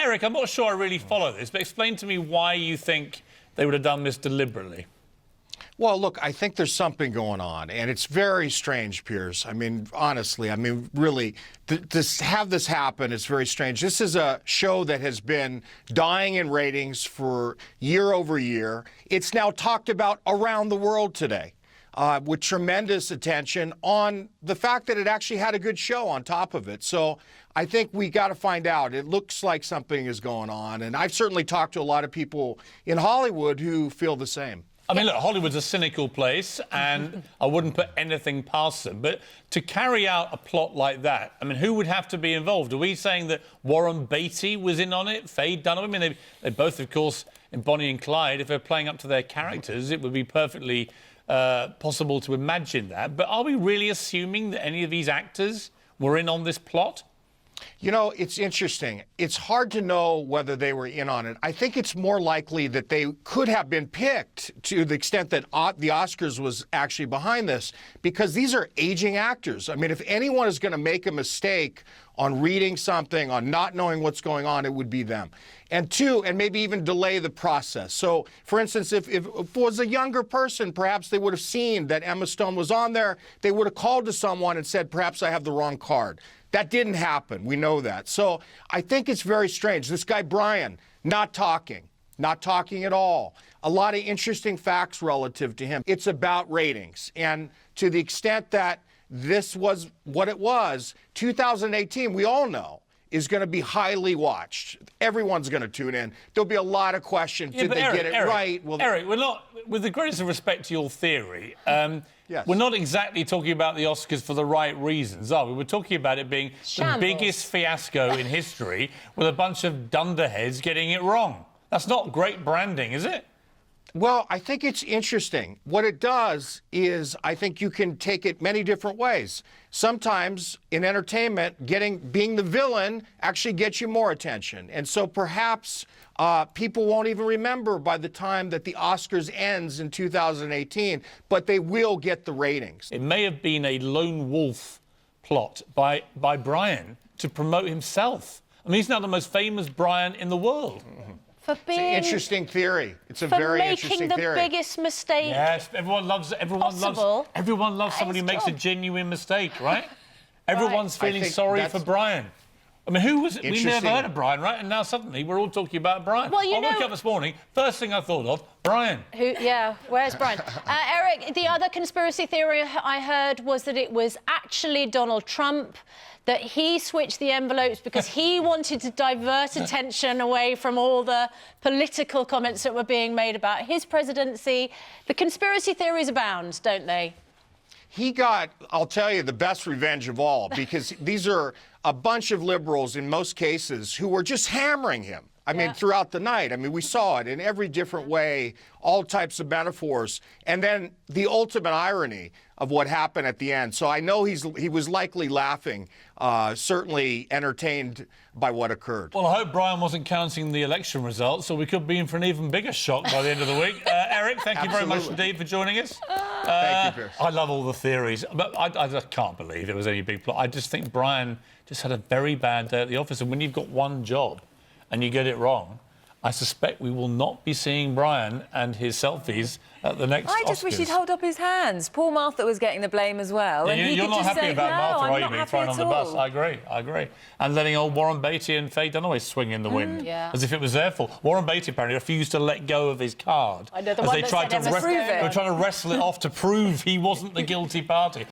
Eric, I'm not sure I really follow this, but explain to me why you think they would have done this deliberately. Well, look, I think there's something going on, and it's very strange, Piers. I mean, honestly, I mean, really, to have this happen is very strange. This is a show that has been dying in ratings for year over year. It's now talked about around the world today. With tremendous attention on the fact that it actually had a good show on top of it. So I think we got to find out. It looks like something is going on, and I've certainly talked to a lot of people in Hollywood who feel the same. I mean, look, Hollywood's a cynical place, and I wouldn't put anything past them. But to carry out a plot like that, I mean, who would have to be involved? Are we saying that Warren Beatty was in on it, Faye Dunaway? I mean, they both, of course, in Bonnie and Clyde, if they're playing up to their characters, it would be perfectly possible to imagine that. But are we really assuming that any of these actors were in on this plot? You know, it's interesting. It's hard to know whether they were in on it. I think it's more likely that they could have been picked to the extent that the Oscars was actually behind this, because these are aging actors. I mean, if anyone is going to make a mistake on reading something, on not knowing what's going on, it would be them. And two, and maybe even delay the process. So, for instance, if it was a younger person, perhaps they would have seen that Emma Stone was on there. They would have called to someone and said, perhaps I have the wrong card. That didn't happen. We know that. So I think it's very strange. This guy, Brian, not talking at all. A lot of interesting facts relative to him. It's about ratings. And to the extent that this was what it was, 2018, we all know, is going to be highly watched. Everyone's going to tune in. There'll be a lot of questions. Did they get it right? Well, Eric, we're not, with the greatest of respect to your theory, yes. We're not exactly talking about the Oscars for the right reasons, are we? We're talking about it being the biggest fiasco in history with a bunch of dunderheads getting it wrong. That's not great branding, is it? Well, I think it's interesting. What it does is I think you can take it many different ways. Sometimes in entertainment, being the villain actually gets you more attention. And so perhaps people won't even remember by the time that the Oscars ends in 2018, but they will get the ratings. It may have been a lone wolf plot by Brian to promote himself. I mean, he's now the most famous Brian in the world. Mm-hmm. For being, it's an interesting theory. It's a very interesting theory. For making the biggest mistake. Yes, everyone loves somebody who makes a genuine mistake, right? Everyone's feeling sorry for Brian. I mean, we never heard of Brian, right? And now suddenly we're all talking about Brian. Well, I woke up this morning, first thing I thought of, Brian. Where's Brian? Eric, the other conspiracy theory I heard was that it was actually Donald Trump, that he switched the envelopes because he wanted to divert attention away from all the political comments that were being made about his presidency. The conspiracy theories abound, don't they? He got, I'll tell you, the best revenge of all, because these are a bunch of liberals in most cases who were just hammering him. I mean, throughout the night. I mean, we saw it in every different way, all types of metaphors. And then the ultimate irony of what happened at the end. So I know he was likely laughing, certainly entertained by what occurred. Well, I hope Brian wasn't counting the election results, so we could be in for an even bigger shock by the end of the week. Eric, thank you very much indeed for joining us. Thank you, Piers. I love all the theories, but I just can't believe it was any big plot. I just think Brian just had a very bad day at the office, and when you've got one job and you get it wrong, I suspect we will not be seeing Brian and his selfies at the next Oscars. I just wish he'd hold up his hands. Poor Martha was getting the blame as well. Yeah, and you're not happy about Martha, are you, being thrown on the bus? I agree. And letting old Warren Beatty and Faye Dunaway swing in the wind, as if it was their fault. Warren Beatty apparently refused to let go of his card. I know, as they tried to wrestle it off to prove he wasn't the guilty party.